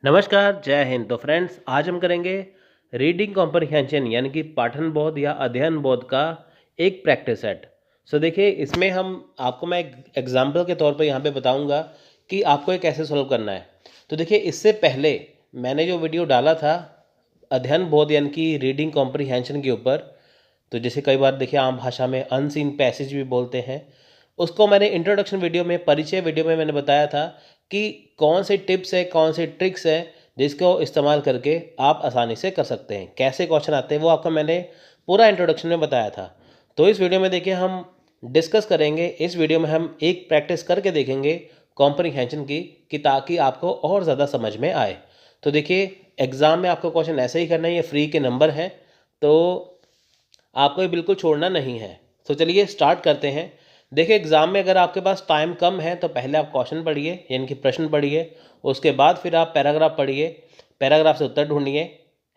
नमस्कार, जय हिंद। तो फ्रेंड्स, आज हम करेंगे रीडिंग कॉम्प्रिहेंशन यानी कि पाठन बोध या अध्ययन बोध का एक प्रैक्टिस सेट। देखिए, इसमें हम आपको मैं एक एग्जाम्पल के तौर पे यहाँ पे बताऊँगा कि आपको ये कैसे सॉल्व करना है। तो देखिए, इससे पहले मैंने जो वीडियो डाला था अध्ययन बोध यानी कि रीडिंग कॉम्प्रिहेंशन के ऊपर, तो जैसे कई बार देखिए आम भाषा में अनसीन पैसेज भी बोलते हैं, उसको मैंने इंट्रोडक्शन वीडियो में, परिचय वीडियो में मैंने बताया था कि कौन से टिप्स है, कौन से ट्रिक्स है जिसको इस्तेमाल करके आप आसानी से कर सकते हैं, कैसे क्वेश्चन आते हैं वो आपको मैंने पूरा इंट्रोडक्शन में बताया था। तो इस वीडियो में देखिए हम डिस्कस करेंगे, इस वीडियो में हम एक प्रैक्टिस करके देखेंगे कॉम्प्रिहेंशन की, कि ताकि आपको और ज़्यादा समझ में आए। तो देखिए, एग्ज़ाम में आपको क्वेश्चन ऐसे ही करना है, ये फ्री के नंबर हैं, तो आपको ये बिल्कुल छोड़ना नहीं है। तो चलिए स्टार्ट करते हैं। देखिए, एग्ज़ाम में अगर आपके पास टाइम कम है तो पहले आप क्वेश्चन पढ़िए यानी कि प्रश्न पढ़िए, उसके बाद फिर आप पैराग्राफ पढ़िए, पैराग्राफ से उत्तर ढूंढिए,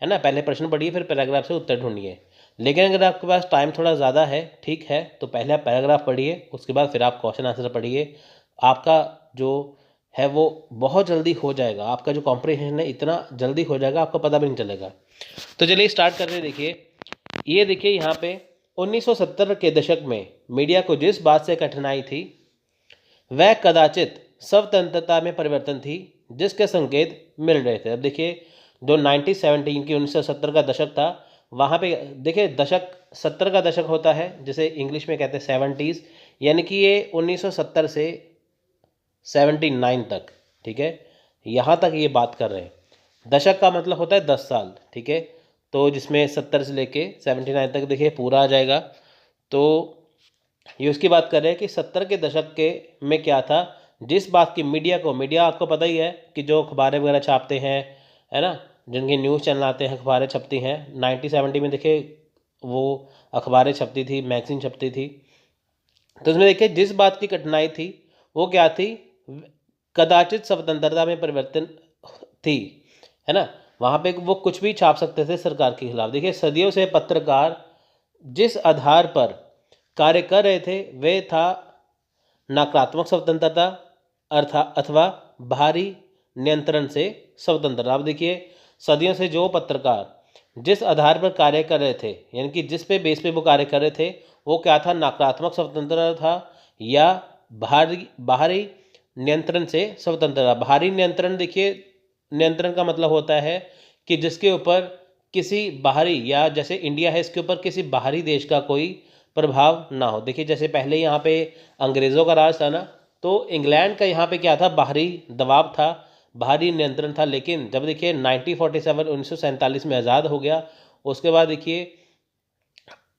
है ना। पहले प्रश्न पढ़िए फिर पैराग्राफ से उत्तर ढूंढिए। लेकिन अगर आपके पास टाइम थोड़ा ज़्यादा है, ठीक है, तो पहले आप पैराग्राफ पढ़िए, उसके बाद फिर आप क्वेश्चन आंसर पढ़िए। आपका जो है वो बहुत जल्दी हो जाएगा, आपका जो कॉम्प्रिहेंशन है इतना जल्दी हो जाएगा आपको पता भी नहीं चलेगा। तो चलिए स्टार्ट करते हैं। देखिए, ये देखिए यहाँ पे 1970 के दशक में मीडिया को जिस बात से कठिनाई थी वह कदाचित स्वतंत्रता में परिवर्तन थी जिसके संकेत मिल रहे थे। अब देखिए, जो 1917 की 1970 का दशक था, वहाँ पे देखिए दशक 70 का दशक होता है जिसे इंग्लिश में कहते हैं 70s, यानी कि ये 1970 से 79 तक, ठीक है, यहाँ तक ये बात कर रहे हैं। दशक का मतलब होता है 10 साल, ठीक है, तो जिसमें 70 से लेके 79 तक देखिए पूरा आ जाएगा। तो ये उसकी बात कर रहे हैं कि 70 के दशक के में क्या था, जिस बात की मीडिया आपको पता ही है कि जो अखबारें वगैरह छापते हैं, है ना, जिनके न्यूज़ चैनल आते हैं, अखबारें छपती हैं। 1970 में देखिए वो अखबारें छपती थी, मैगजीन छपती थी। तो उसमें देखिए जिस बात की कठिनाई थी वो क्या थी, कदाचित स्वतंत्रता में परिवर्तन थी, है ना। वहाँ पे वो कुछ भी छाप सकते थे सरकार के खिलाफ। देखिए, सदियों से पत्रकार जिस आधार पर कार्य कर रहे थे वे था नकारात्मक स्वतंत्रता अर्थात अथवा बाहरी नियंत्रण से स्वतंत्रता। अब देखिए, सदियों से जो पत्रकार जिस आधार पर कार्य कर रहे थे यानी कि जिस पे बेस पे वो कार्य कर रहे थे वो क्या था, नकारात्मक स्वतंत्रता था या बाहरी बाहरी नियंत्रण से स्वतंत्रता। बाहरी नियंत्रण, देखिए नियंत्रण का मतलब होता है कि जिसके ऊपर किसी बाहरी, या जैसे इंडिया है इसके ऊपर किसी बाहरी देश का कोई प्रभाव ना हो। देखिए, जैसे पहले यहाँ पे अंग्रेज़ों का राज था ना, तो इंग्लैंड का यहाँ पे क्या था, बाहरी दबाव था, बाहरी नियंत्रण था। लेकिन जब देखिए 1947 1947 में आज़ाद हो गया, उसके बाद देखिए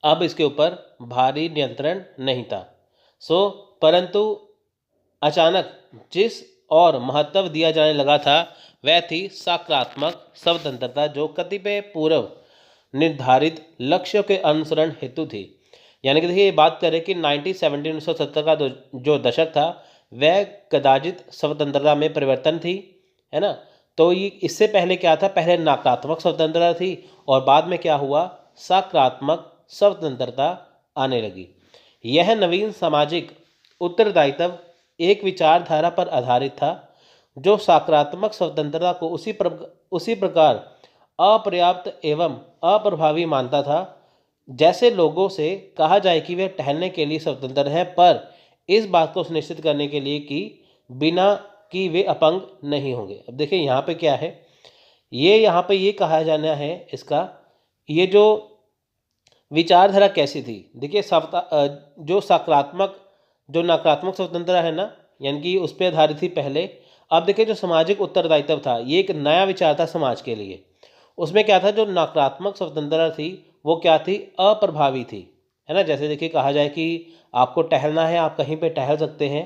अब इसके ऊपर भारी नियंत्रण नहीं था। परंतु अचानक जिस और महत्व दिया जाने लगा था वह थी सकारात्मक स्वतंत्रता, जो कतिपय पूर्व निर्धारित लक्ष्यों के अनुसरण हेतु थी। यानी कि देखिए, ये बात करें कि 1970 का जो दशक था वह कदाचित स्वतंत्रता में परिवर्तन थी, है ना। तो ये इससे पहले क्या था, पहले नकारात्मक स्वतंत्रता थी और बाद में क्या हुआ, सकारात्मक स्वतंत्रता आने लगी। यह नवीन सामाजिक उत्तरदायित्व एक विचारधारा पर आधारित था जो सकारात्मक स्वतंत्रता को उसी प्रकार अपर्याप्त एवं अप्रभावी मानता था जैसे लोगों से कहा जाए कि वे टहलने के लिए स्वतंत्र हैं, पर इस बात को सुनिश्चित करने के लिए कि बिना कि वे अपंग नहीं होंगे। अब देखिए यहाँ पे क्या है, ये यहाँ पे ये कहा जाना है इसका, ये जो विचारधारा कैसी थी, देखिए जो सकारात्मक जो नकारात्मक स्वतंत्रता है ना, यानी कि उस पर आधारित थी पहले। अब देखिए, जो सामाजिक उत्तरदायित्व था ये एक नया विचार था समाज के लिए। उसमें क्या था, जो नकारात्मक स्वतंत्रता थी वो क्या थी, अप्रभावी थी, है ना। जैसे देखिए कहा जाए कि आपको टहलना है, आप कहीं पे टहल सकते हैं,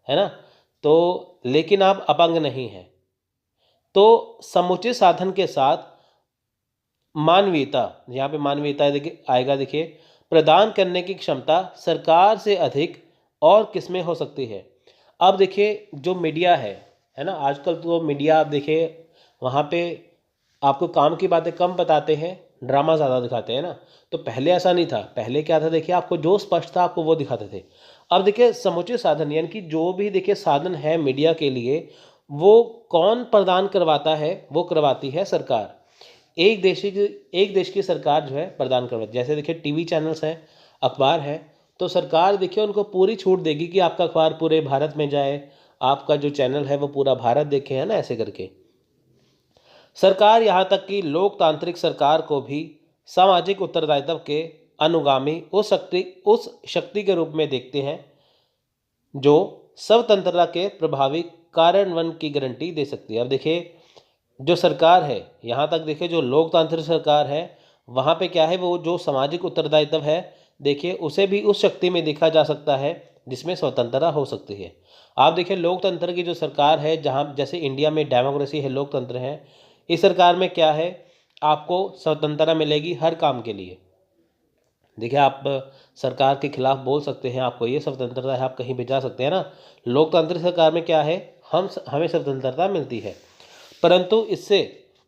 है ना, तो लेकिन आप अपंग नहीं हैं। तो समुचित साधन के साथ मानवीयता, यहाँ पे मानवीयता देखिए आएगा, देखिए प्रदान करने की क्षमता सरकार से अधिक और किसमें हो सकती है। अब देखिए जो मीडिया है ना, आजकल तो मीडिया आप देखिए वहाँ पे आपको काम की बातें कम बताते हैं, ड्रामा ज़्यादा दिखाते हैं ना। तो पहले ऐसा नहीं था, पहले क्या था, देखिए आपको जो स्पष्ट था आपको वो दिखाते थे। अब देखिए समुचित साधन यानी कि जो भी देखिए साधन है मीडिया के लिए वो कौन प्रदान करवाता है? वो करवाती है सरकार। एक देश की सरकार जो है प्रदान करवाती है। जैसे देखिए टीवी चैनल्स हैं, अखबार है, तो सरकार देखिए उनको पूरी छूट देगी कि आपका अखबार पूरे भारत में जाए, आपका जो चैनल है वो पूरा भारत देखे, है ना, ऐसे करके। सरकार यहाँ तक कि लोकतांत्रिक सरकार को भी सामाजिक उत्तरदायित्व के अनुगामी उस शक्ति के रूप में देखते हैं जो स्वतंत्रता के प्रभावी कार्यान्वयन की गारंटी दे सकती है। अब देखिए जो सरकार है, यहाँ तक देखिए जो लोकतांत्रिक सरकार है, वहाँ पे क्या है, वो जो सामाजिक उत्तरदायित्व है, देखिए उसे भी उस शक्ति में देखा जा सकता है जिसमें स्वतंत्रता हो सकती है। आप देखिए लोकतंत्र की जो सरकार है, जहाँ जैसे इंडिया में डेमोक्रेसी है, लोकतंत्र है, इस सरकार में क्या है, आपको स्वतंत्रता मिलेगी हर काम के लिए। देखिए आप सरकार के खिलाफ बोल सकते हैं, आपको ये स्वतंत्रता है, आप कहीं भी जा सकते हैं ना। लोकतांत्रिक सरकार में क्या है, हमें स्वतंत्रता मिलती है, परंतु इससे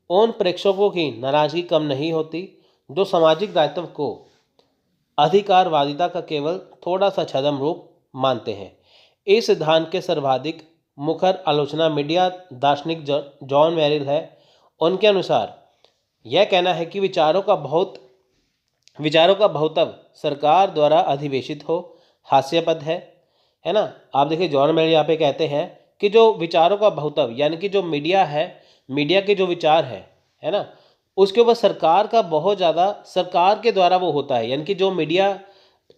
उन प्रेक्षकों की नाराजगी कम नहीं होती जो सामाजिक दायित्व को अधिकारवादिता का केवल थोड़ा सा छद्म रूप मानते हैं। इस सिद्धांत के सर्वाधिक मुखर आलोचना मीडिया दार्शनिक जॉन मेरिल है। उनके अनुसार यह कहना है कि विचारों का बहुत्व सरकार द्वारा अधिवेशित हो हास्यास्पद है ना। आप देखिए जॉन मेरिल यहाँ पे कहते हैं कि जो विचारों का बहुत्व यानी कि जो मीडिया है, मीडिया के जो विचार है ना, उसके ऊपर सरकार का बहुत ज़्यादा, सरकार के द्वारा वो होता है, यानी कि जो मीडिया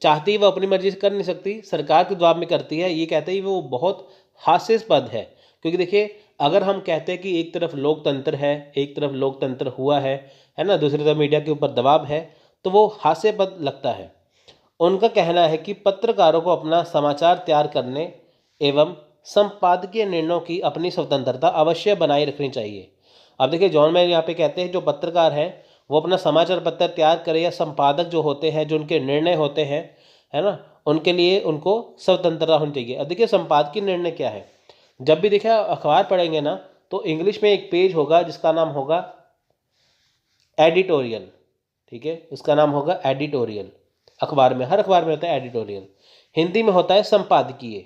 चाहती है वो अपनी मर्जी से कर नहीं सकती, सरकार के दबाव में करती है। ये कहते हैं वो बहुत हास्यास्पद है, क्योंकि देखिए अगर हम कहते हैं कि एक तरफ लोकतंत्र है, एक तरफ लोकतंत्र हुआ है ना, दूसरी तरफ मीडिया के ऊपर दबाव है, तो वो हास्यास्पद लगता है। उनका कहना है कि पत्रकारों को अपना समाचार तैयार करने एवं संपादकीय निर्णयों की अपनी स्वतंत्रता अवश्य बनाए रखनी चाहिए। अब देखिए जॉन मैन यहाँ पे कहते हैं जो पत्रकार हैं वो अपना समाचार पत्र तैयार करें, या संपादक जो होते हैं, जो उनके निर्णय होते हैं, है ना, उनके लिए उनको स्वतंत्रता होनी चाहिए। अब देखिए संपादकीय निर्णय क्या है, जब भी देखिए अखबार पढ़ेंगे ना, तो इंग्लिश में एक पेज होगा जिसका नाम होगा एडिटोरियल, ठीक है, उसका नाम होगा एडिटोरियल। अखबार में, हर अखबार में होता है एडिटोरियल। हिंदी में होता है संपादकीय,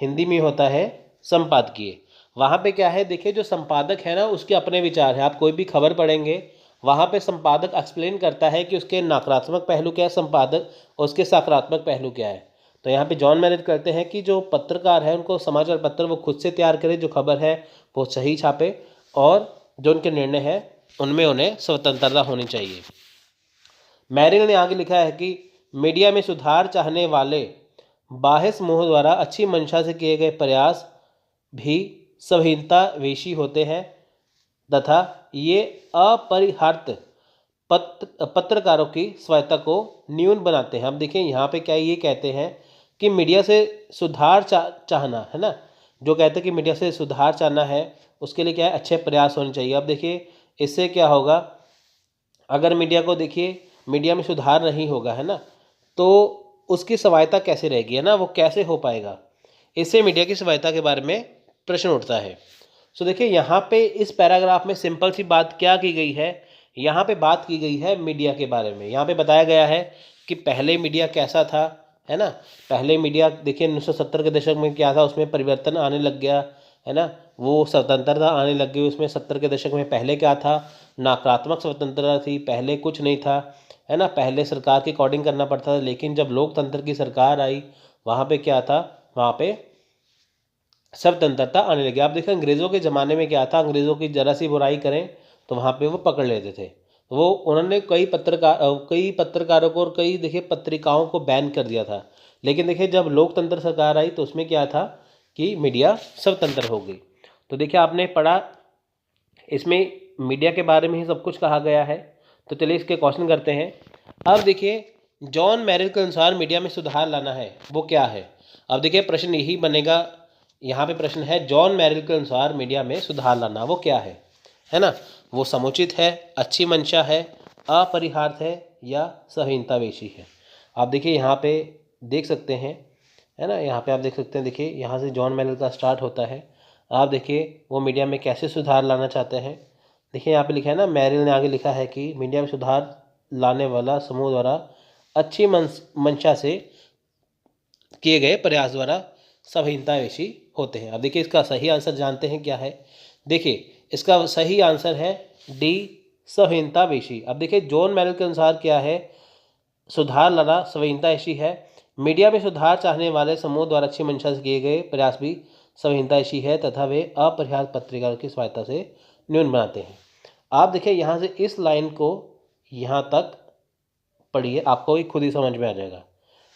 हिंदी में होता है संपादकीय। वहाँ पे क्या है, देखिए जो संपादक है ना उसके अपने विचार है। आप कोई भी खबर पढ़ेंगे, वहाँ पे संपादक एक्सप्लेन करता है कि उसके नकारात्मक पहलू क्या है, संपादक और उसके सकारात्मक पहलू क्या है। तो यहाँ पे जॉन मैरिल करते हैं कि जो पत्रकार है उनको समाचार पत्र वो खुद से तैयार करे, जो खबर है वो सही छापे, और जो उनके निर्णय है उनमें उन्हें स्वतंत्रता होनी चाहिए। मैरिल ने आगे लिखा है कि मीडिया में सुधार चाहने वाले बाह्य समूह द्वारा अच्छी मंशा से किए गए प्रयास भी संहितावेशी होते हैं तथा ये अपरिहार्य पत्रकारों की स्वायत्ता को न्यून बनाते हैं। अब देखिए यहाँ पे क्या ये कहते हैं कि मीडिया से सुधार चाहना है ना, जो कहते हैं कि मीडिया से सुधार चाहना है उसके लिए क्या है, अच्छे प्रयास होने चाहिए। अब देखिए इससे क्या होगा, अगर मीडिया को देखिए मीडिया में सुधार नहीं होगा, है ना, तो उसकी स्वायत्ता कैसे रहेगी, है ना, वो कैसे हो पाएगा। इससे मीडिया की स्वायत्ता के बारे में प्रश्न उठता है। सो देखिए यहाँ पे इस पैराग्राफ में सिंपल सी बात क्या की गई है, यहाँ पे बात की गई है मीडिया के बारे में। यहाँ पे बताया गया है कि पहले मीडिया कैसा था, है ना। पहले मीडिया देखिए 1970 के दशक में क्या था, उसमें परिवर्तन आने लग गया, है ना, वो स्वतंत्रता आने लग गई उसमें। 70 के दशक में पहले क्या था, नकारात्मक स्वतंत्रता थी, पहले कुछ नहीं था, है ना, पहले सरकार के अकॉर्डिंग करना पड़ता था। लेकिन जब लोकतंत्र की सरकार आई, वहाँ पे क्या था, वहाँ पे स्वतंत्रता आने लगी। आप देखिए अंग्रेज़ों के ज़माने में क्या था, अंग्रेज़ों की ज़रा सी बुराई करें तो वहाँ पे वो पकड़ लेते थे। वो उन्होंने कई पत्रकारों को और कई देखिए पत्रिकाओं को बैन कर दिया था। लेकिन देखिए जब लोकतंत्र सरकार आई तो उसमें क्या था कि मीडिया स्वतंत्र हो गई। तो देखिए आपने पढ़ा, इसमें मीडिया के बारे में ही सब कुछ कहा गया है। तो चलिए इसके क्वेश्चन करते हैं। अब देखिए जॉन मैरिल के अनुसार मीडिया में सुधार लाना है वो क्या है। अब देखिए प्रश्न यही बनेगा, यहाँ पे प्रश्न है जॉन मैरिल के अनुसार मीडिया में सुधार लाना वो क्या है ना। वो समुचित है, अच्छी मंशा है, अपरिहार्य है या संहितावेशी है। आप देखिए यहाँ पे देख सकते हैं, है ना, यहाँ पे आप देख सकते हैं, देखिए यहाँ से जॉन मैरिल का स्टार्ट होता है। आप देखिए वो मीडिया में कैसे सुधार लाना चाहते हैं। देखिए यहाँ पे लिखा है ना, मैरिल ने आगे लिखा है कि मीडिया में सुधार लाने वाला समूह द्वारा अच्छी मंशा से किए गए प्रयास द्वारा संहितावेशी होते हैं। अब देखिए इसका सही आंसर जानते हैं क्या है। देखिए इसका सही आंसर है डी, संवेदनावेशी। अब देखिए जॉन मेरिल के अनुसार क्या है, सुधार लाना संवेदनावेशी है। मीडिया में सुधार चाहने वाले समूह द्वारा अच्छी मंशा से किए गए प्रयास भी संवेदनावेशी है तथा वे अपर्याप्त पत्रिकाओं की सहायता से न्यून बनाते हैं। आप देखिए यहाँ से इस लाइन को यहाँ तक पढ़िए, आपको ही खुद ही समझ में आ जाएगा,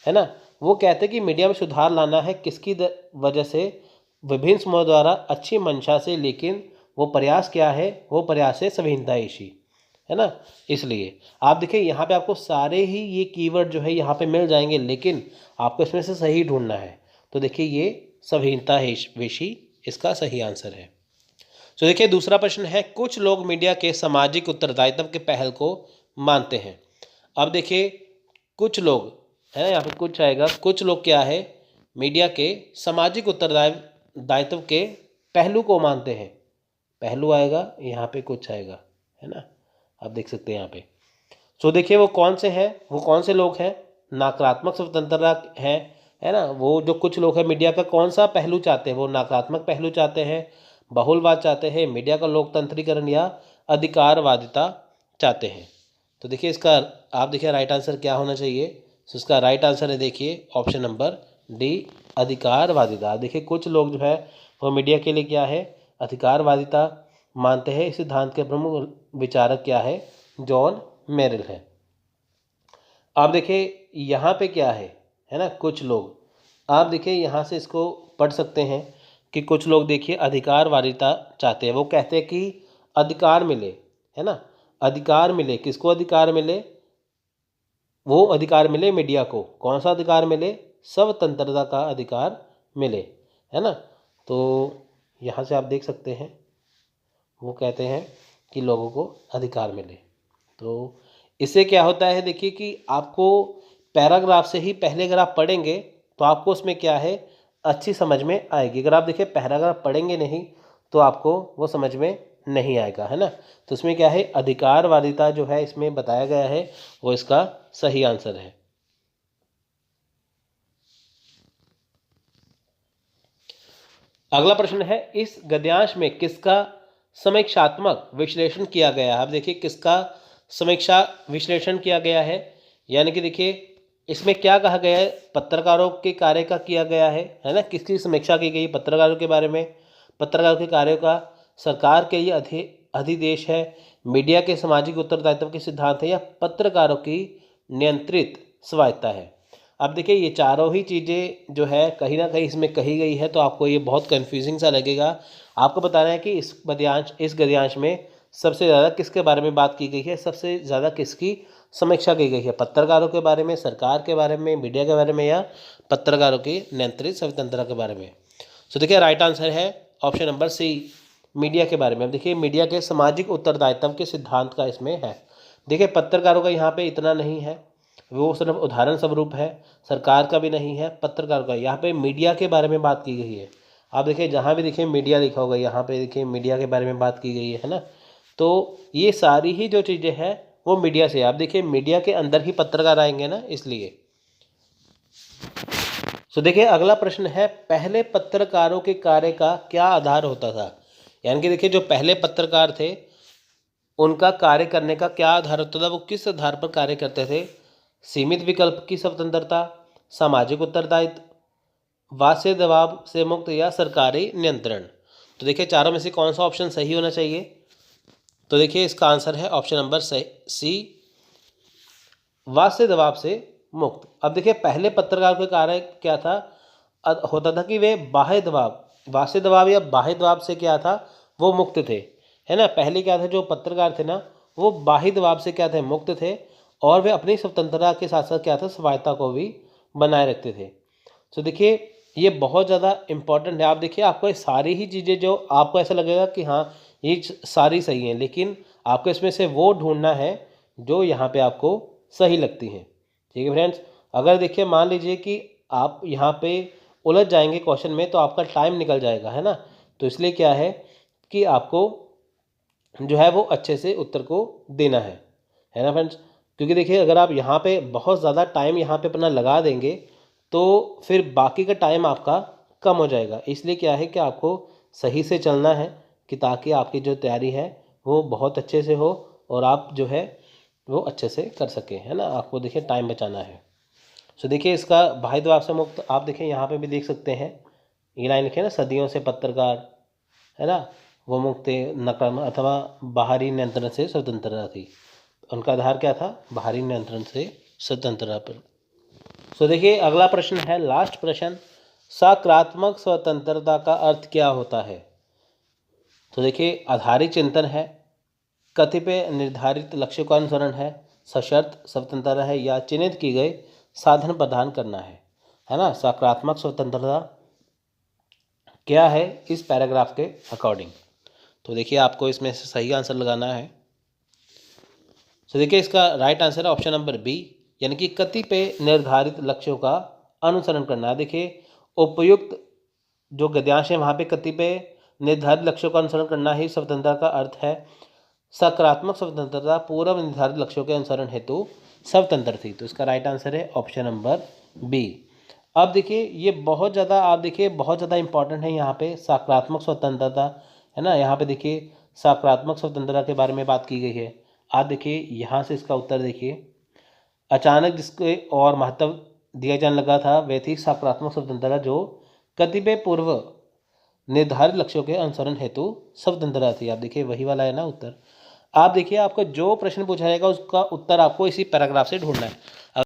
है ना। वो कहते हैं कि मीडिया में सुधार लाना है किसकी वजह से, विभिन्न समूहों द्वारा अच्छी मंशा से, लेकिन वो प्रयास क्या है, वो प्रयास है संवेदनावेशी, है ना। इसलिए आप देखिए यहाँ पे आपको सारे ही ये कीवर्ड जो है यहाँ पे मिल जाएंगे, लेकिन आपको इसमें से सही ढूंढना है। तो देखिए ये संवेदनावेशी इसका सही आंसर है। तो देखिए दूसरा प्रश्न है, कुछ लोग मीडिया के सामाजिक उत्तरदायित्व के पहल को मानते हैं। अब देखिए कुछ लोग, है ना, यहाँ पे कुछ आएगा, कुछ लोग क्या है, मीडिया के सामाजिक उत्तरदायित्व के पहलू को मानते हैं। पहलू आएगा यहाँ पे, कुछ आएगा, है ना, आप देख सकते हैं यहाँ पे। तो देखिए वो कौन से हैं, वो कौन से लोग हैं, नकारात्मक स्वतंत्रता है ना। वो जो कुछ लोग हैं मीडिया का कौन सा पहलू चाहते हैं, वो नकारात्मक पहलू चाहते हैं, बहुलवाद चाहते हैं, मीडिया का लोकतंत्रीकरण या अधिकारवादिता चाहते हैं। तो देखिए इसका आप देखिए राइट आंसर क्या होना चाहिए। तो इसका राइट आंसर है देखिए ऑप्शन नंबर डी, अधिकारवादिता। देखिए कुछ लोग जो है वो मीडिया के लिए क्या है, अधिकारवादिता मानते हैं। इस सिद्धांत के प्रमुख विचारक क्या है, जॉन मेरिल है। आप देखिए यहाँ पे क्या है ना, कुछ लोग, आप देखिए यहाँ से इसको पढ़ सकते हैं कि कुछ लोग देखिए अधिकारवादिता चाहते हैं। वो कहते हैं कि अधिकार मिले, है ना, अधिकार मिले, किसको अधिकार मिले, वो अधिकार मिले मीडिया को। कौन सा अधिकार मिले, स्वतंत्रता का अधिकार मिले, है ना। तो यहाँ से आप देख सकते हैं वो कहते हैं कि लोगों को अधिकार मिले। तो इससे क्या होता है, देखिए कि आपको पैराग्राफ से ही पहले अगर आप पढ़ेंगे तो आपको उसमें क्या है, अच्छी समझ में आएगी। अगर आप देखिए पैराग्राफ पढ़ेंगे नहीं तो आपको वो समझ में नहीं आएगा, है ना। तो इसमें क्या है, अधिकारवादिता जो है इसमें बताया गया है वो इसका सही आंसर है। अगला प्रश्न है, इस गद्यांश में किसका समीक्षात्मक विश्लेषण किया गया है। आप देखिए किसका समीक्षा विश्लेषण किया गया है, यानी कि देखिए इसमें क्या कहा गया है, पत्रकारों के कार्य का किया गया है ना। किसकी समीक्षा की गई, पत्रकारों के बारे में, पत्रकारों के कार्यों का, सरकार के ये अधिदेश है, मीडिया के सामाजिक उत्तरदायित्व के सिद्धांत है, या पत्रकारों की नियंत्रित स्वायत्ता है। अब देखिए ये चारों ही चीज़ें जो है कहीं ना कहीं इसमें कही गई है, तो आपको ये बहुत कन्फ्यूजिंग सा लगेगा। आपको बताना है कि इस गद्यांश में सबसे ज़्यादा किसके बारे में बात की गई है, सबसे ज़्यादा किसकी समीक्षा की गई है, पत्रकारों के बारे में, सरकार के बारे में, मीडिया के बारे में, या पत्रकारों की नियंत्रित स्वतंत्रता के बारे में। तो देखिए राइट आंसर है ऑप्शन नंबर सी, मीडिया के बारे में। अब देखिए मीडिया के सामाजिक उत्तरदायित्व के सिद्धांत का इसमें है। देखिए पत्रकारों का यहाँ पे इतना नहीं है, वो सिर्फ उदाहरण स्वरूप है, सरकार का भी नहीं है, पत्रकार का। यहाँ पे मीडिया के बारे में बात की गई है। आप देखिए जहाँ भी देखिए मीडिया लिखा होगा, यहाँ पे देखिए मीडिया के बारे में बात की गई है ना। तो ये सारी ही जो चीज़ें हैं वो मीडिया से, आप देखिए मीडिया के अंदर ही पत्रकार आएंगे ना, इसलिए। तो देखिए अगला प्रश्न है, पहले पत्रकारों के कार्य का क्या आधार होता था। यानी कि देखिए जो पहले पत्रकार थे उनका कार्य करने का क्या आधार होता था, वो किस आधार पर कार्य करते थे, सीमित विकल्प की स्वतंत्रता, सामाजिक उत्तरदायित्व, वाद से दबाव से मुक्त, या सरकारी नियंत्रण। तो देखिए चारों में से कौन सा ऑप्शन सही होना चाहिए। तो देखिए इसका आंसर है ऑप्शन नंबर सी, वाद से दबाव से मुक्त। अब देखिए पहले पत्रकार का कार्य क्या था, होता था कि वे बाह्य दबाव, वाद से दबाव या बाह्य दबाव से क्या था, वो मुक्त थे, है ना। पहले क्या था, जो पत्रकार थे ना वो बाह्य दबाव से क्या थे, मुक्त थे, और वे अपनी स्वतंत्रता के साथ साथ क्या था, स्वायत्ता को भी बनाए रखते थे। तो देखिए ये बहुत ज़्यादा इम्पॉर्टेंट है। आप देखिए आपको सारी ही चीज़ें जो आपको ऐसा लगेगा कि हाँ ये सारी सही हैं, लेकिन आपको इसमें से वो ढूंढना है जो यहाँ पे आपको सही लगती हैं। ठीक है फ्रेंड्स, अगर देखिए मान लीजिए कि आप यहाँ पे उलझ जाएंगे क्वेश्चन में तो आपका टाइम निकल जाएगा, है ना। तो इसलिए क्या है कि आपको जो है वो अच्छे से उत्तर को देना है ना फ्रेंड्स। क्योंकि देखिए अगर आप यहाँ पे बहुत ज़्यादा टाइम यहाँ पे अपना लगा देंगे तो फिर बाकी का टाइम आपका कम हो जाएगा। इसलिए क्या है कि आपको सही से चलना है कि ताकि आपकी जो तैयारी है वो बहुत अच्छे से हो और आप जो है वो अच्छे से कर सकें, है ना। आपको देखिए टाइम बचाना है। सो देखिए इसका भाईद्वार से मुक्त आप देखिए यहाँ पे भी देख सकते हैं, ये लाइन लिखे ना, सदियों से पत्रकार, है ना, वो मुक्त नकारात्मक अथवा बाहरी नियंत्रण से स्वतंत्रता थी। उनका आधार क्या था? बाहरी नियंत्रण से स्वतंत्रता पर। सो देखिए अगला प्रश्न है, लास्ट प्रश्न, सकारात्मक स्वतंत्रता का अर्थ क्या होता है? तो देखिए आधारित चिंतन है, कतिपय निर्धारित लक्ष्य का अनुसरण है, सशर्त स्वतंत्रता है, या चिन्हित की गए साधन प्रदान करना है ना। सकारात्मक स्वतंत्रता क्या है इस पैराग्राफ के अकॉर्डिंग? तो देखिए आपको इसमें से सही आंसर लगाना है। तो देखिए इसका राइट आंसर है ऑप्शन नंबर बी, यानी कि कतिपय निर्धारित लक्ष्यों का अनुसरण करना है। देखिए उपयुक्त जो गद्यांश है वहाँ पे कतिपय निर्धारित लक्ष्यों का अनुसरण करना ही स्वतंत्रता का अर्थ है। सकारात्मक स्वतंत्रता पूर्व निर्धारित लक्ष्यों के अनुसरण हेतु स्वतंत्र थी। तो इसका राइट आंसर है ऑप्शन नंबर बी। अब देखिए ये बहुत ज़्यादा, आप देखिए बहुत ज़्यादा इंपॉर्टेंट है यहाँ पे सकारात्मक स्वतंत्रता, है ना। यहाँ पे देखिए सकारात्मक स्वतंत्रता के बारे में बात की गई है। आप देखिए यहाँ से इसका उत्तर देखिए, अचानक जिसके और महत्व दिया जाने लगा था वह थी सकारात्मक स्वतंत्रता जो कतिपय पूर्व निर्धारित लक्ष्यों के अनुसरण हेतु स्वतंत्रता थी। आप देखिए वही वाला है ना उत्तर। आप देखिए आपको जो प्रश्न पूछा जाएगा उसका उत्तर आपको इसी पैराग्राफ से ढूंढना है।